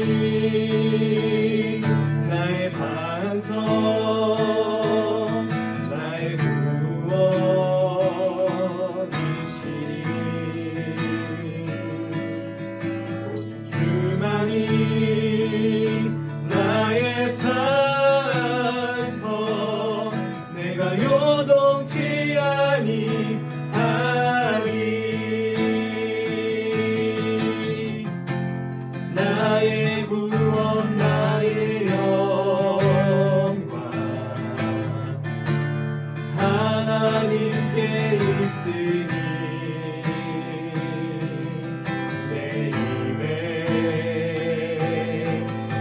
주만이 나의 반석 나의 구원이시니 오직 주만이 나의 산성 내가 요동치 아니하리 나의 구원 나의 영광 하나님께 있으니 내 힘의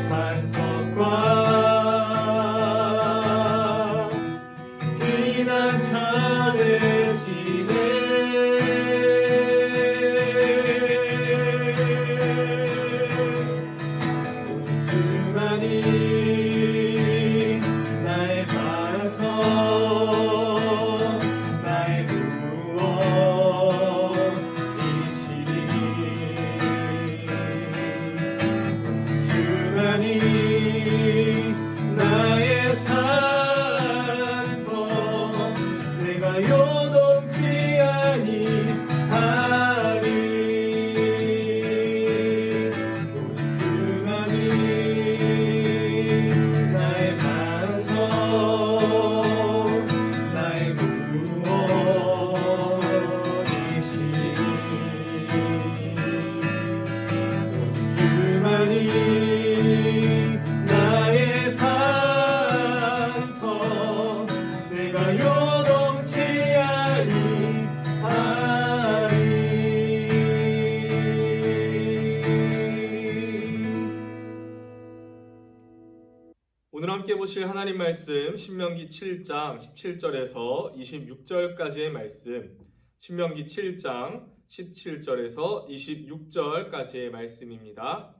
반석과 피난처를 지내 주만이 나의 반석 나의 구원이시니 주만이 나의 산성 내가 요동치 아니하리 오직 주만이 나의 반석 나의 구원이시니 오직 주만이 나의 산성 내가 요동치 아니하리. 오늘 함께 보실 하나님 말씀 신명기 7장 17절에서 26절까지의 말씀, 신명기 7장 17절에서 26절까지의 말씀입니다.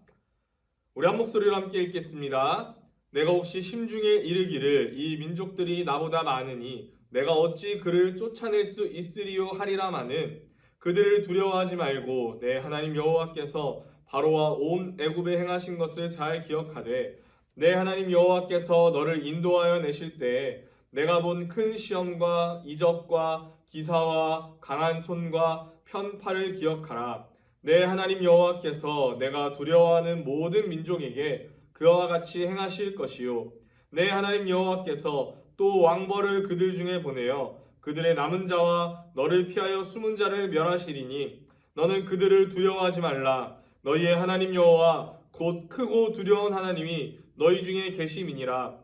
우리 한 목소리로 함께 읽겠습니다. 내가 혹시 심중에 이르기를 이 민족들이 나보다 많으니 내가 어찌 그를 쫓아낼 수 있으리요 하리라마는 그들을 두려워하지 말고 내 하나님 여호와께서 바로와 온 애굽에 행하신 것을 잘 기억하되 내 하나님 여호와께서 너를 인도하여 내실 때에 내가 본 큰 시험과 이적과 기사와 강한 손과 편팔을 기억하라. 내 하나님 여호와께서 내가 두려워하는 모든 민족에게 그와 같이 행하실 것이요 내 하나님 여호와께서 또 왕벌을 그들 중에 보내어 그들의 남은 자와 너를 피하여 숨은 자를 멸하시리니 너는 그들을 두려워하지 말라. 너희의 하나님 여호와 곧 크고 두려운 하나님이 너희 중에 계심이니라.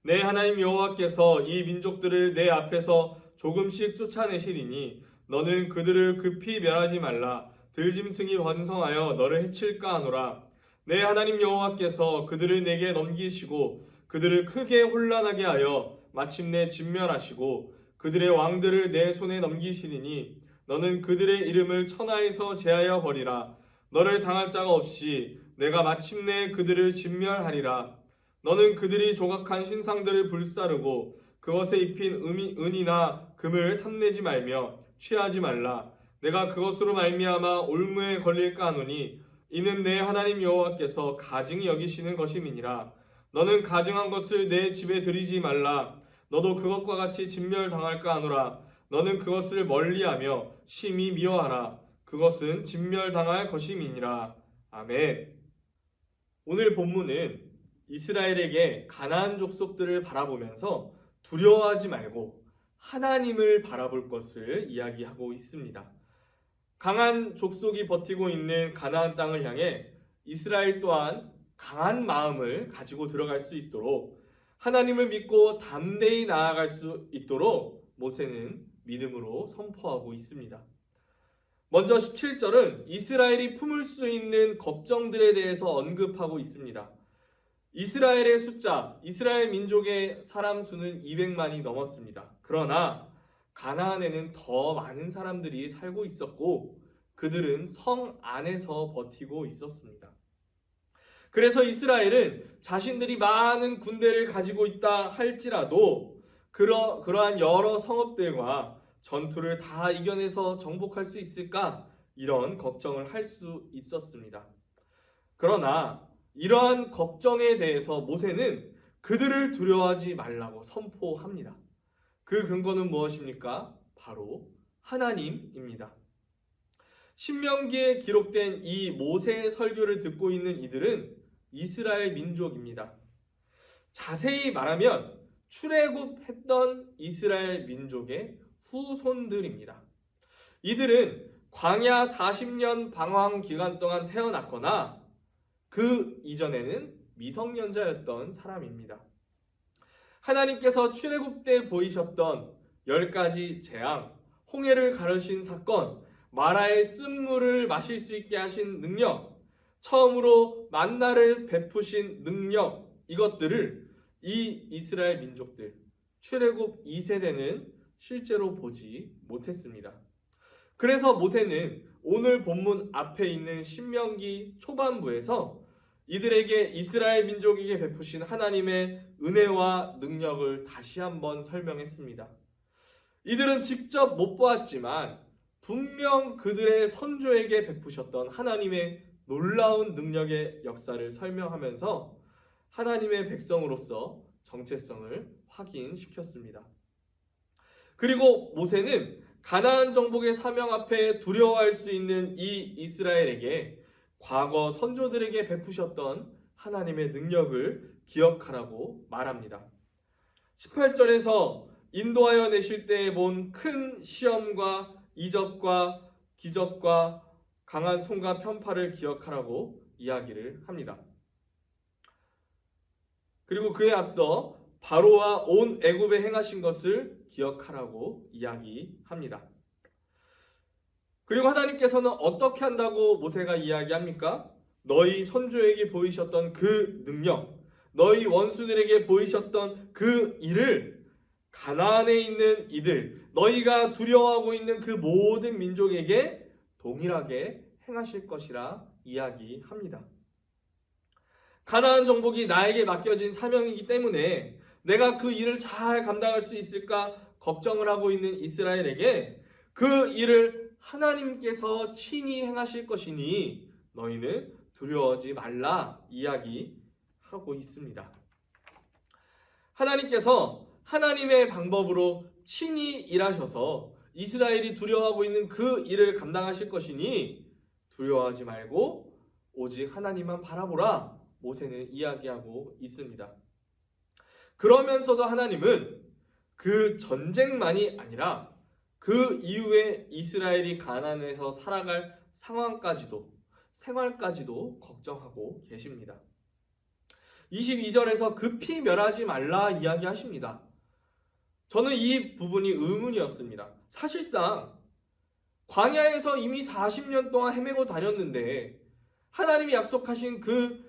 내 하나님 여호와께서 이 민족들을 내 앞에서 조금씩 쫓아내시리니 너는 그들을 급히 멸하지 말라. 들짐승이 번성하여 너를 해칠까 하노라. 내 하나님 여호와께서 그들을 내게 넘기시고 그들을 크게 혼란하게 하여 마침내 진멸하시고 그들의 왕들을 내 손에 넘기시리니 너는 그들의 이름을 천하에서 제하여 버리라. 너를 당할 자가 없이 내가 마침내 그들을 진멸하리라. 너는 그들이 조각한 신상들을 불사르고 그것에 입힌 은이나 금을 탐내지 말며 취하지 말라. 내가 그것으로 말미암아 올무에 걸릴까 하노니 이는 내 하나님 여호와께서 가증히 여기시는 것임이니라. 너는 가증한 것을 내 집에 들이지 말라. 너도 그것과 같이 진멸당할까 하노라. 너는 그것을 멀리하며 심히 미워하라. 그것은 진멸당할 것임이니라. 아멘. 오늘 본문은 이스라엘에게 가나안 족속들을 바라보면서 두려워하지 말고 하나님을 바라볼 것을 이야기하고 있습니다. 강한 족속이 버티고 있는 가나안 땅을 향해 이스라엘 또한 강한 마음을 가지고 들어갈 수 있도록 하나님을 믿고 담대히 나아갈 수 있도록 모세는 믿음으로 선포하고 있습니다. 먼저 17절은 이스라엘이 품을 수 있는 걱정들에 대해서 언급하고 있습니다. 이스라엘의 숫자, 이스라엘 민족의 사람 수는 200만이 넘었습니다. 그러나 가나안에는 더 많은 사람들이 살고 있었고 그들은 성 안에서 버티고 있었습니다. 그래서 이스라엘은 자신들이 많은 군대를 가지고 있다 할지라도 그러한 여러 성읍들과 전투를 다 이겨내서 정복할 수 있을까? 이런 걱정을 할 수 있었습니다. 그러나 이러한 걱정에 대해서 모세는 그들을 두려워하지 말라고 선포합니다. 그 근거는 무엇입니까? 바로 하나님입니다. 신명기에 기록된 이 모세의 설교를 듣고 있는 이들은 이스라엘 민족입니다. 자세히 말하면 출애굽했던 이스라엘 민족의 후손들입니다. 이들은 광야 40년 방황 기간 동안 태어났거나 그 이전에는 미성년자였던 사람입니다. 하나님께서 출애굽 때 보이셨던 10가지 재앙, 홍해를 가르신 사건, 마라의 쓴물을 마실 수 있게 하신 능력, 처음으로 만나를 베푸신 능력, 이것들을 이 이스라엘 민족들, 출애굽 2세대는 실제로 보지 못했습니다. 그래서 모세는 오늘 본문 앞에 있는 신명기 초반부에서 이들에게 이스라엘 민족에게 베푸신 하나님의 은혜와 능력을 다시 한번 설명했습니다. 이들은 직접 못 보았지만 분명 그들의 선조에게 베푸셨던 하나님의 놀라운 능력의 역사를 설명하면서 하나님의 백성으로서 정체성을 확인시켰습니다. 그리고 모세는 가나안 정복의 사명 앞에 두려워할 수 있는 이 이스라엘에게 과거 선조들에게 베푸셨던 하나님의 능력을 기억하라고 말합니다. 18절에서 인도하여 내실 때에 본 큰 시험과 이적과 기적과 강한 손과 편파를 기억하라고 이야기를 합니다. 그리고 그에 앞서 바로와 온 애굽에 행하신 것을 기억하라고 이야기합니다. 그리고 하나님께서는 어떻게 한다고 모세가 이야기합니까? 너희 선조에게 보이셨던 그 능력, 너희 원수들에게 보이셨던 그 일을 가나안에 있는 이들, 너희가 두려워하고 있는 그 모든 민족에게 동일하게 행하실 것이라 이야기합니다. 가나안 정복이 나에게 맡겨진 사명이기 때문에 내가 그 일을 잘 감당할 수 있을까 걱정을 하고 있는 이스라엘에게 그 일을 하나님께서 친히 행하실 것이니 너희는 두려워하지 말라 이야기하고 있습니다. 하나님께서 하나님의 방법으로 친히 일하셔서 이스라엘이 두려워하고 있는 그 일을 감당하실 것이니 두려워하지 말고 오직 하나님만 바라보라 모세는 이야기하고 있습니다. 그러면서도 하나님은 그 전쟁만이 아니라 그 이후에 이스라엘이 가나안에서 살아갈 상황까지도 생활까지도 걱정하고 계십니다. 22절에서 급히 멸하지 말라 이야기하십니다. 저는 이 부분이 의문이었습니다. 사실상 광야에서 이미 40년 동안 헤매고 다녔는데 하나님이 약속하신 그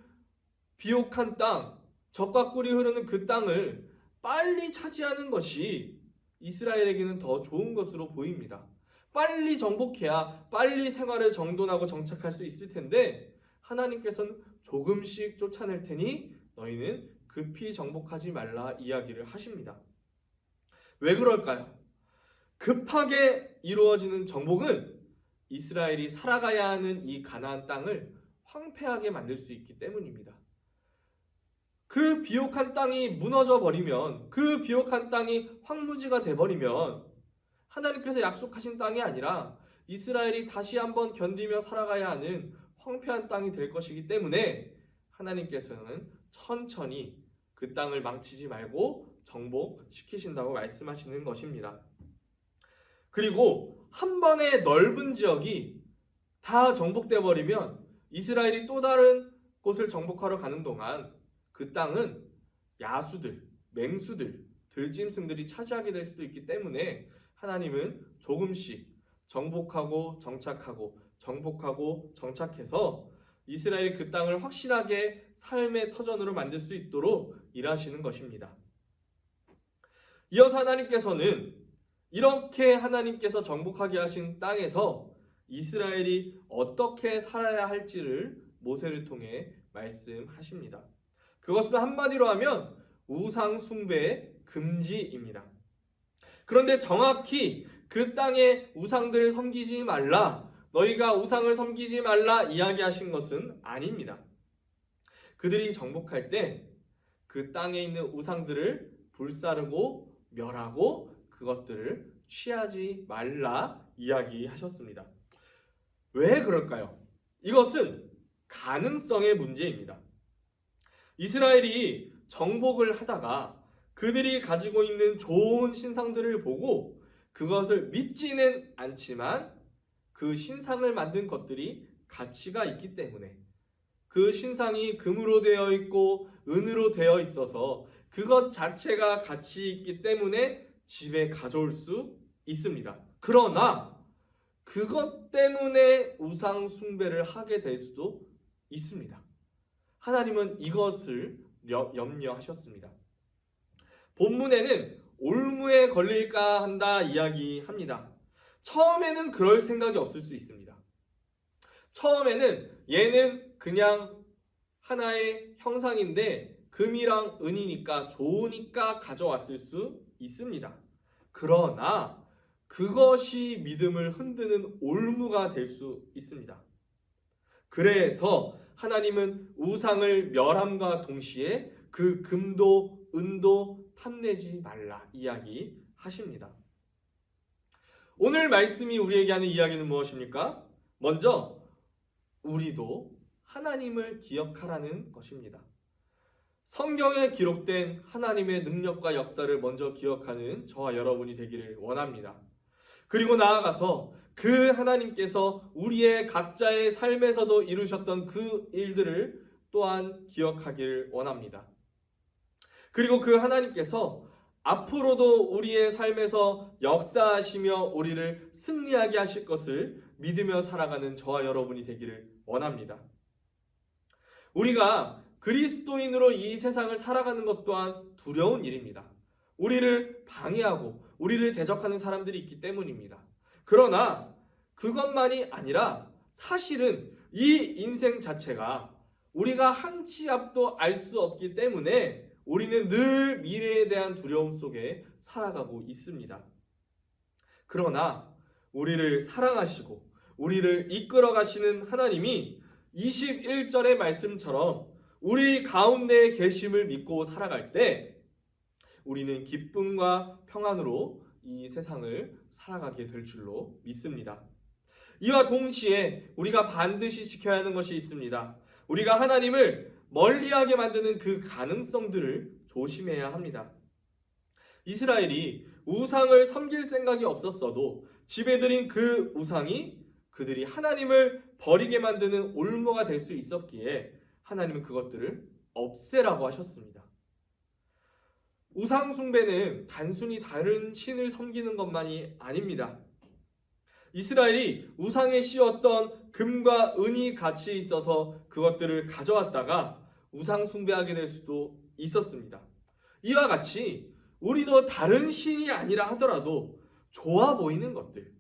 비옥한 땅, 젖과 꿀이 흐르는 그 땅을 빨리 차지하는 것이 이스라엘에게는 더 좋은 것으로 보입니다. 빨리 정복해야 빨리 생활을 정돈하고 정착할 수 있을 텐데 하나님께서는 조금씩 쫓아낼 테니 너희는 급히 정복하지 말라 이야기를 하십니다. 왜 그럴까요? 급하게 이루어지는 정복은 이스라엘이 살아가야 하는 이 가나안 땅을 황폐하게 만들 수 있기 때문입니다. 그 비옥한 땅이 무너져 버리면, 그 비옥한 땅이 황무지가 돼버리면 하나님께서 약속하신 땅이 아니라 이스라엘이 다시 한번 견디며 살아가야 하는 황폐한 땅이 될 것이기 때문에 하나님께서는 천천히 그 땅을 망치지 말고 정복시키신다고 말씀하시는 것입니다. 그리고 한 번에 넓은 지역이 다 정복돼 버리면 이스라엘이 또 다른 곳을 정복하러 가는 동안 그 땅은 야수들, 맹수들, 들짐승들이 차지하게 될 수도 있기 때문에 하나님은 조금씩 정복하고 정착하고 정복하고 정착해서 이스라엘이 그 땅을 확실하게 삶의 터전으로 만들 수 있도록 일하시는 것입니다. 이어서 하나님께서는 이렇게 하나님께서 정복하게 하신 땅에서 이스라엘이 어떻게 살아야 할지를 모세를 통해 말씀하십니다. 그것은 한마디로 하면 우상 숭배의 금지입니다. 그런데 정확히 그 땅에 우상들을 섬기지 말라, 너희가 우상을 섬기지 말라 이야기하신 것은 아닙니다. 그들이 정복할 때 그 땅에 있는 우상들을 불사르고 멸하고 그것들을 취하지 말라 이야기하셨습니다. 왜 그럴까요? 이것은 가능성의 문제입니다. 이스라엘이 정복을 하다가 그들이 가지고 있는 좋은 신상들을 보고 그것을 믿지는 않지만 그 신상을 만든 것들이 가치가 있기 때문에 그 신상이 금으로 되어 있고 은으로 되어 있어서 그것 자체가 가치 있기 때문에 집에 가져올 수 있습니다. 그러나 그것 때문에 우상 숭배를 하게 될 수도 있습니다. 하나님은 이것을 염려하셨습니다. 본문에는 올무에 걸릴까 한다 이야기합니다. 처음에는 그럴 생각이 없을 수 있습니다. 처음에는 얘는 그냥 하나의 형상인데 금이랑 은이니까 좋으니까 가져왔을 수 있습니다. 그러나 그것이 믿음을 흔드는 올무가 될 수 있습니다. 그래서 하나님은 우상을 멸함과 동시에 그 금도 은도 탐내지 말라 이야기하십니다. 오늘 말씀이 우리에게 하는 이야기는 무엇입니까? 먼저 우리도 하나님을 기억하라는 것입니다. 성경에 기록된 하나님의 능력과 역사를 먼저 기억하는 저와 여러분이 되기를 원합니다. 그리고 나아가서 그 하나님께서 우리의 각자의 삶에서도 이루셨던 그 일들을 또한 기억하기를 원합니다. 그리고 그 하나님께서 앞으로도 우리의 삶에서 역사하시며 우리를 승리하게 하실 것을 믿으며 살아가는 저와 여러분이 되기를 원합니다. 우리가 그리스도인으로 이 세상을 살아가는 것 또한 두려운 일입니다. 우리를 방해하고 우리를 대적하는 사람들이 있기 때문입니다. 그러나 그것만이 아니라 사실은 이 인생 자체가 우리가 한 치 앞도 알 수 없기 때문에 우리는 늘 미래에 대한 두려움 속에 살아가고 있습니다. 그러나 우리를 사랑하시고 우리를 이끌어 가시는 하나님이 21절의 말씀처럼 우리 가운데 계심을 믿고 살아갈 때 우리는 기쁨과 평안으로 이 세상을 살아가게 될 줄로 믿습니다. 이와 동시에 우리가 반드시 지켜야 하는 것이 있습니다. 우리가 하나님을 멀리하게 만드는 그 가능성들을 조심해야 합니다. 이스라엘이 우상을 섬길 생각이 없었어도 집에 들인 그 우상이 그들이 하나님을 버리게 만드는 올무가 될 수 있었기에 하나님은 그것들을 없애라고 하셨습니다. 우상 숭배는 단순히 다른 신을 섬기는 것만이 아닙니다. 이스라엘이 우상에 씌웠던 금과 은이 같이 있어서 그것들을 가져왔다가 우상 숭배하게 될 수도 있었습니다. 이와 같이 우리도 다른 신이 아니라 하더라도 좋아 보이는 것들,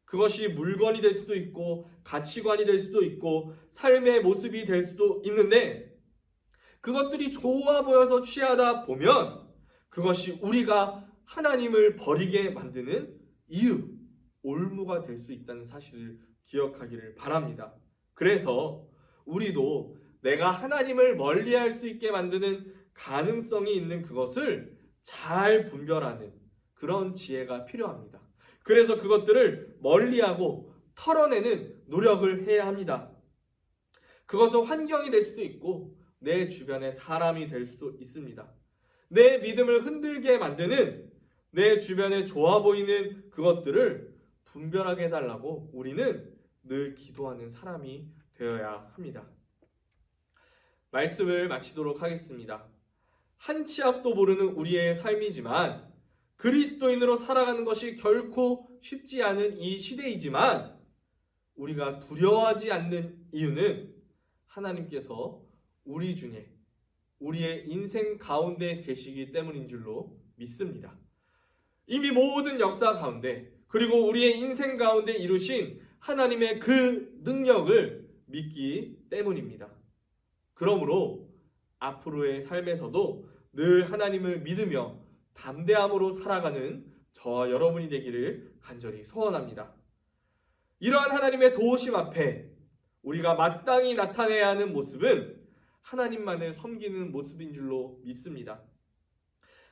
그것이 물건이 될 수도 있고 가치관이 될 수도 있고 삶의 모습이 될 수도 있는데 그것들이 좋아 보여서 취하다 보면 그것이 우리가 하나님을 버리게 만드는 이유, 올무가 될 수 있다는 사실을 기억하기를 바랍니다. 그래서 우리도 내가 하나님을 멀리할 수 있게 만드는 가능성이 있는 그것을 잘 분별하는 그런 지혜가 필요합니다. 그래서 그것들을 멀리하고 털어내는 노력을 해야 합니다. 그것은 환경이 될 수도 있고 내 주변의 사람이 될 수도 있습니다. 내 믿음을 흔들게 만드는 내 주변에 좋아 보이는 그것들을 분별하게 해달라고 우리는 늘 기도하는 사람이 되어야 합니다. 말씀을 마치도록 하겠습니다. 한 치 앞도 모르는 우리의 삶이지만 그리스도인으로 살아가는 것이 결코 쉽지 않은 이 시대이지만 우리가 두려워하지 않는 이유는 하나님께서 우리 중에 우리의 인생 가운데 계시기 때문인 줄로 믿습니다. 이미 모든 역사 가운데 그리고 우리의 인생 가운데 이루신 하나님의 그 능력을 믿기 때문입니다. 그러므로 앞으로의 삶에서도 늘 하나님을 믿으며 담대함으로 살아가는 저와 여러분이 되기를 간절히 소원합니다. 이러한 하나님의 도우심 앞에 우리가 마땅히 나타내야 하는 모습은 하나님만을 섬기는 모습인 줄로 믿습니다.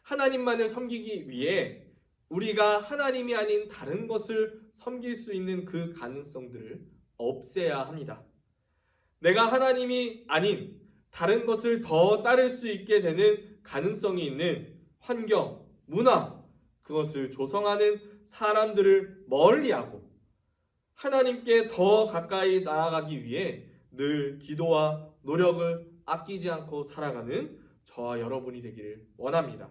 하나님만을 섬기기 위해 우리가 하나님이 아닌 다른 것을 섬길 수 있는 그 가능성들을 없애야 합니다. 내가 하나님이 아닌 다른 것을 더 따를 수 있게 되는 가능성이 있는 환경, 문화, 그것을 조성하는 사람들을 멀리하고 하나님께 더 가까이 나아가기 위해 늘 기도와 노력을 아끼지 않고 살아가는 저와 여러분이 되기를 원합니다.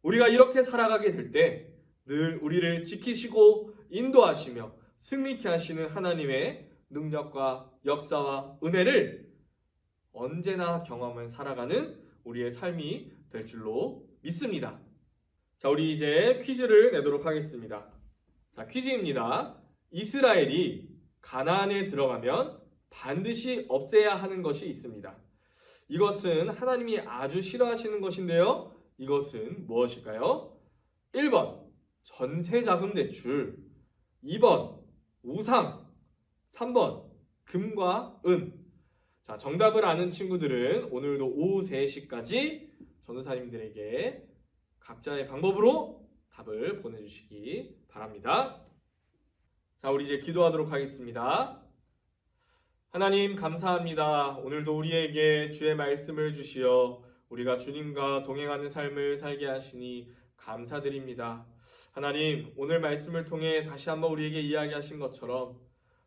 우리가 이렇게 살아가게 될 때 늘 우리를 지키시고 인도하시며 승리케 하시는 하나님의 능력과 역사와 은혜를 언제나 경험을 살아가는 우리의 삶이 될 줄로 믿습니다. 자, 우리 이제 퀴즈를 내도록 하겠습니다. 자, 퀴즈입니다. 이스라엘이 가나안에 들어가면 반드시 없애야 하는 것이 있습니다. 이것은 하나님이 아주 싫어하시는 것인데요. 이것은 무엇일까요? 1번 전세자금 대출, 2번 우상, 3번 금과 은. 자, 정답을 아는 친구들은 오늘도 오후 3시까지 전도사님들에게 각자의 방법으로 답을 보내주시기 바랍니다. 자, 우리 이제 기도하도록 하겠습니다. 하나님 감사합니다. 오늘도 우리에게 주의 말씀을 주시어 우리가 주님과 동행하는 삶을 살게 하시니 감사드립니다. 하나님, 오늘 말씀을 통해 다시 한번 우리에게 이야기하신 것처럼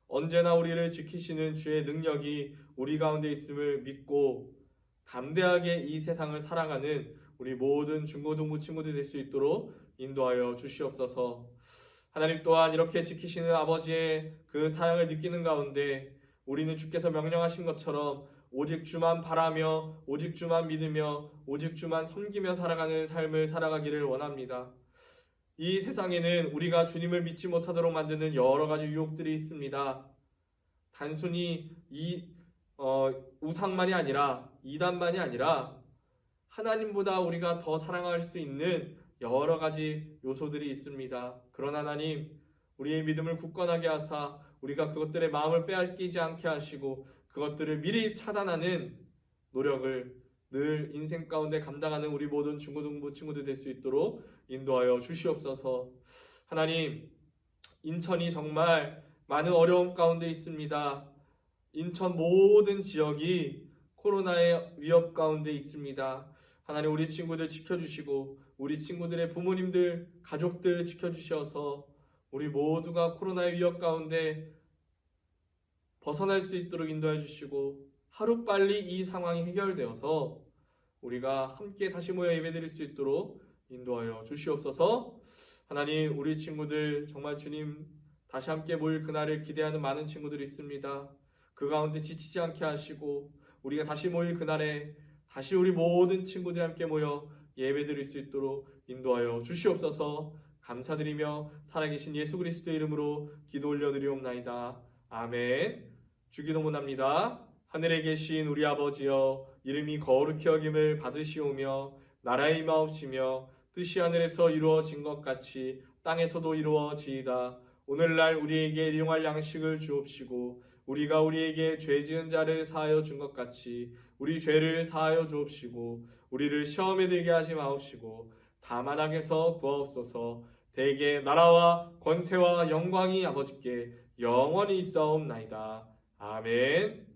언제나 우리를 지키시는 주의 능력이 우리 가운데 있음을 믿고 담대하게 이 세상을 살아가는 우리 모든 중고등부 친구들 될 수 있도록 인도하여 주시옵소서. 하나님 또한 이렇게 지키시는 아버지의 그 사랑을 느끼는 가운데 우리는 주께서 명령하신 것처럼 오직 주만 바라며 오직 주만 믿으며 오직 주만 섬기며 살아가는 삶을 살아가기를 원합니다. 이 세상에는 우리가 주님을 믿지 못하도록 만드는 여러 가지 유혹들이 있습니다. 단순히 우상만이 아니라 이단만이 아니라 하나님보다 우리가 더 사랑할 수 있는 여러 가지 요소들이 있습니다. 그러나 하나님, 우리의 믿음을 굳건하게 하사 우리가 그것들의 마음을 빼앗기지 않게 하시고 그것들을 미리 차단하는 노력을 늘 인생 가운데 감당하는 우리 모든 중고등부 친구들 될 수 있도록 인도하여 주시옵소서. 하나님, 인천이 정말 많은 어려움 가운데 있습니다. 인천 모든 지역이 코로나의 위협 가운데 있습니다. 하나님, 우리 친구들 지켜주시고 우리 친구들의 부모님들, 가족들 지켜주셔서 우리 모두가 코로나의 위협 가운데 벗어날 수 있도록 인도해 주시고 하루빨리 이 상황이 해결되어서 우리가 함께 다시 모여 예배드릴 수 있도록 인도하여 주시옵소서. 하나님, 우리 친구들 정말 주님 다시 함께 모일 그날을 기대하는 많은 친구들이 있습니다. 그 가운데 지치지 않게 하시고 우리가 다시 모일 그날에 다시 우리 모든 친구들이 함께 모여 예배드릴 수 있도록 인도하여 주시옵소서. 감사드리며 살아계신 예수 그리스도의 이름으로 기도 올려드리옵나이다. 아멘. 주기도문합니다. 하늘에 계신 우리 아버지여, 이름이 거룩히 여김을 받으시오며 나라의 임하옵시며 뜻이 하늘에서 이루어진 것 같이 땅에서도 이루어지이다. 오늘날 우리에게 일용할 양식을 주옵시고 우리가 우리에게 죄 지은 자를 사하여 준 것 같이 우리 죄를 사하여 주옵시고 우리를 시험에 들게 하지 마옵시고 다만 악에서 구하옵소서. 대개 나라와 권세와 영광이 아버지께 영원히 있사옵나이다. 아멘.